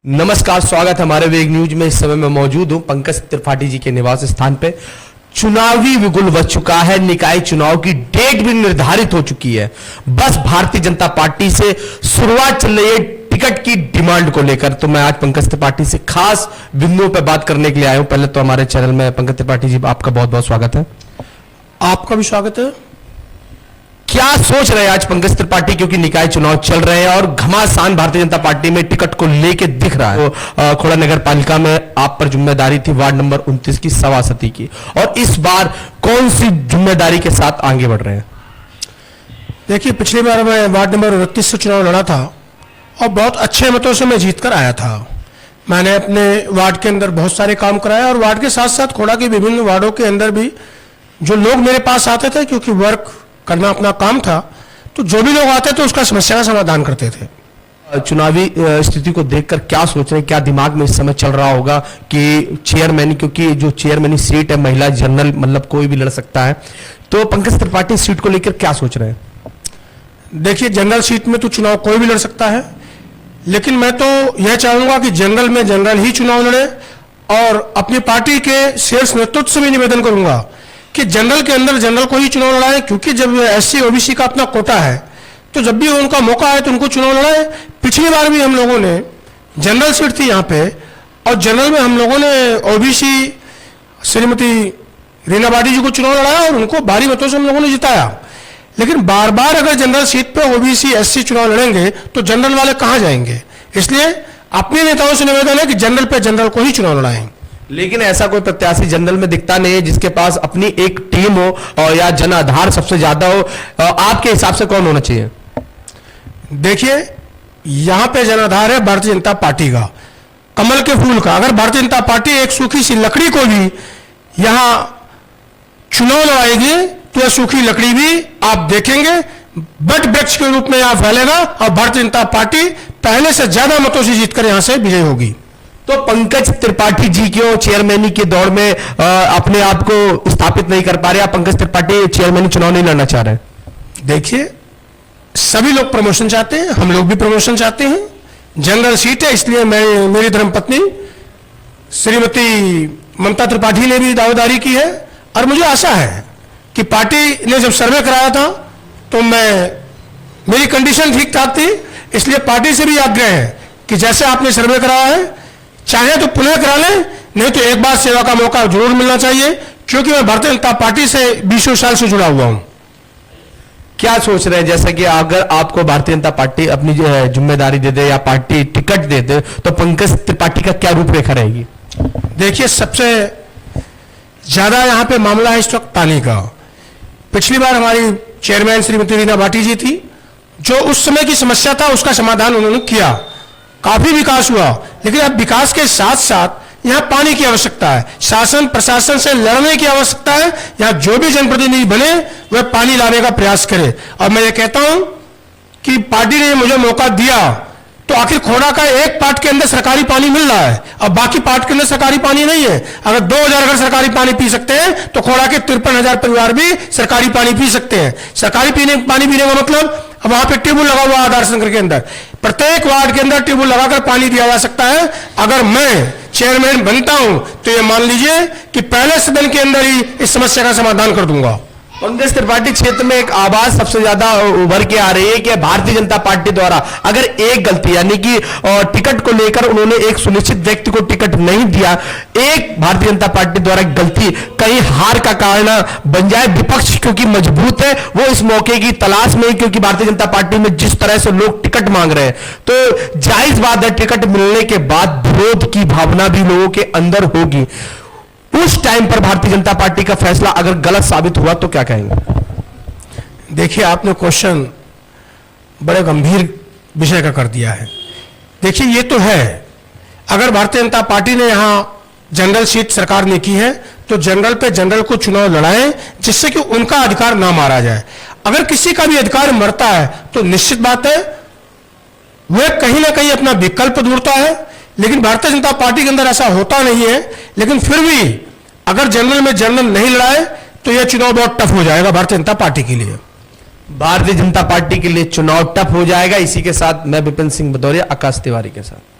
नमस्कार, स्वागत है हमारे वेग न्यूज में। इस समय मैं मौजूद हूं पंकज त्रिपाठी जी के निवास स्थान पे। चुनावी बिगुल बज चुका है, निकाय चुनाव की डेट भी निर्धारित हो चुकी है। बस भारतीय जनता पार्टी से शुरुआत चल रही है टिकट की डिमांड को लेकर। तो मैं आज पंकज त्रिपाठी से खास बिंदुओं पर बात करने के लिए आया हूं। पहले तो हमारे चैनल में पंकज त्रिपाठी जी, आपका बहुत बहुत स्वागत है। आपका भी स्वागत है। क्या सोच रहे हैं आज पंकज त्रिपाठी, क्योंकि निकाय चुनाव चल रहे हैं और घमासान भारतीय जनता पार्टी में टिकट को लेके दिख रहा है। तो खोड़ा नगर पालिका में आप पर जिम्मेदारी थी वार्ड नंबर 29 की सभापति की, और इस बार कौन सी जिम्मेदारी के साथ आगे बढ़ रहे हैं? देखिए, पिछली बार मैं वार्ड नंबर 29 से चुनाव लड़ा था और बहुत अच्छे मतों से मैं जीत कर आया था। मैंने अपने वार्ड के अंदर बहुत सारे काम कराए और वार्ड के साथ साथ खोड़ा के विभिन्न वार्डों के अंदर भी जो लोग मेरे पास आते थे, क्योंकि वर्क करना अपना काम था, तो जो भी लोग आते थे उसका समस्या का समाधान करते थे। चुनावी स्थिति को देखकर क्या सोच रहे हैं, क्या दिमाग में इस समय चल रहा होगा कि चेयरमैन, क्योंकि जो चेयरमैन सीट है महिला जनरल, मतलब कोई भी लड़ सकता है, तो पंकज त्रिपाठी सीट को लेकर क्या सोच रहे हैं? देखिए, जनरल सीट में तो चुनाव कोई भी लड़ सकता है, लेकिन मैं तो यह चाहूंगा कि जनरल में जनरल ही चुनाव लड़े। और अपनी पार्टी के शीर्ष नेतृत्व से भी निवेदन करूंगा कि जनरल के अंदर जनरल को ही चुनाव लड़ाए, क्योंकि जब एससी ओबीसी का अपना कोटा है तो जब भी उनका मौका है तो उनको चुनाव लड़ाए। पिछली बार भी हम लोगों ने जनरल सीट थी यहाँ पे, और जनरल में हम लोगों ने ओबीसी श्रीमती रीना बाटी जी को चुनाव लड़ाया और उनको भारी मतों से हम लोगों ने जिताया। लेकिन बार बार अगर जनरल सीट पे ओबीसी एससी चुनाव लड़ेंगे तो जनरल वाले कहाँ जाएंगे? इसलिए अपने नेताओं से निवेदन है कि जनरल पे जनरल को ही चुनाव लड़ाएं। लेकिन ऐसा कोई प्रत्याशी जनरल में दिखता नहीं है जिसके पास अपनी एक टीम हो और या जन आधार सबसे ज्यादा हो। आपके हिसाब से कौन होना चाहिए? देखिए, यहां पे जनाधार है भारतीय जनता पार्टी का, कमल के फूल का। अगर भारतीय जनता पार्टी एक सूखी सी लकड़ी को भी यहां चुनाव लड़ाएगी तो यह सूखी लकड़ी भी आप देखेंगे बट वृक्ष के रूप में यहां फैलेगा और भारतीय जनता पार्टी पहले से ज्यादा मतों से जीतकर यहां से विजयी होगी। तो पंकज त्रिपाठी जी क्यों चेयरमैनी के दौड़ में अपने आप को स्थापित नहीं कर पा रहे? आप पंकज त्रिपाठी चेयरमैनी चुनाव नहीं लड़ना चाह रहे? देखिए, सभी लोग प्रमोशन चाहते हैं, हम लोग भी प्रमोशन चाहते हैं। जनरल सीट है, इसलिए मैं, मेरी धर्मपत्नी श्रीमती ममता त्रिपाठी ने भी दावेदारी की है, और मुझे आशा है कि पार्टी ने जब सर्वे कराया था तो मेरी कंडीशन ठीक ठाक थी। इसलिए पार्टी से भी आग्रह है कि जैसे आपने सर्वे कराया है, चाहे तो पुनः करा लें, नहीं तो एक बार सेवा का मौका जरूर मिलना चाहिए, क्योंकि मैं भारतीय जनता पार्टी से 20 साल से जुड़ा हुआ हूं। क्या सोच रहे हैं, जैसे कि अगर आपको भारतीय जनता पार्टी अपनी जिम्मेदारी दे दे या पार्टी टिकट दे दे तो पंकज त्रिपाठी का क्या रूपरेखा रहेगी? देखिए, सबसे ज्यादा यहां पे मामला है इस वक्त पानी का। पिछली बार हमारी चेयरमैन श्रीमती रीना बाटी जी थी, जो उस समय की समस्या था उसका समाधान उन्होंने किया, काफी विकास हुआ। लेकिन अब विकास के साथ साथ यहां पानी की आवश्यकता है, शासन प्रशासन से लड़ने की आवश्यकता है। यहां जो भी जनप्रतिनिधि बने वह पानी लाने का प्रयास करे। और मैं ये कहता हूं कि पार्टी ने मुझे मौका दिया तो आखिर खोड़ा का एक पार्ट के अंदर सरकारी पानी मिल रहा है और बाकी पार्ट के अंदर सरकारी पानी नहीं है। अगर 2000 घर सरकारी पानी पी सकते हैं तो खोड़ा के 53,000 परिवार भी सरकारी पानी पी सकते हैं। सरकारी पानी पीने का मतलब वहां पे ट्यूबवेल लगा हुआ आधार संग्रह के अंदर, प्रत्येक वार्ड के अंदर ट्यूबवेल लगाकर पानी दिया जा सकता है। अगर मैं चेयरमैन बनता हूं तो ये मान लीजिए कि पहले सदन के अंदर ही इस समस्या का समाधान कर दूंगा। पंकज त्रिपाठी क्षेत्र में एक आवाज सबसे ज्यादा उभर के आ रही है कि भारतीय जनता पार्टी द्वारा अगर एक गलती, यानी कि टिकट को लेकर उन्होंने एक सुनिश्चित व्यक्ति को टिकट नहीं दिया, एक भारतीय जनता पार्टी द्वारा गलती कहीं हार का कारण बन जाए। विपक्ष क्योंकि मजबूत है, वो इस मौके की तलाश में, क्योंकि भारतीय जनता पार्टी में जिस तरह से लोग टिकट मांग रहे हैं तो जायज बात है टिकट मिलने के बाद विरोध की भावना भी लोगों के अंदर होगी। उस टाइम पर भारतीय जनता पार्टी का फैसला अगर गलत साबित हुआ तो क्या कहेंगे? देखिए, आपने क्वेश्चन बड़े गंभीर विषय का कर दिया है। देखिए, ये तो है, अगर भारतीय जनता पार्टी ने यहां जनरल सीट सरकार ने की है तो जनरल पे जनरल को चुनाव लड़ाएं, जिससे कि उनका अधिकार ना मारा जाए। अगर किसी का भी अधिकार मरता है तो निश्चित बात है वह कहीं ना कहीं अपना विकल्प ढूंढता है, लेकिन भारतीय जनता पार्टी के अंदर ऐसा होता नहीं है। लेकिन फिर भी अगर जनरल में जनरल नहीं लड़ाए तो यह चुनाव बहुत टफ हो जाएगा भारतीय जनता पार्टी के लिए। भारतीय जनता पार्टी के लिए चुनाव टफ हो जाएगा। इसी के साथ मैं विपिन सिंह भदौरिया, आकाश तिवारी के साथ।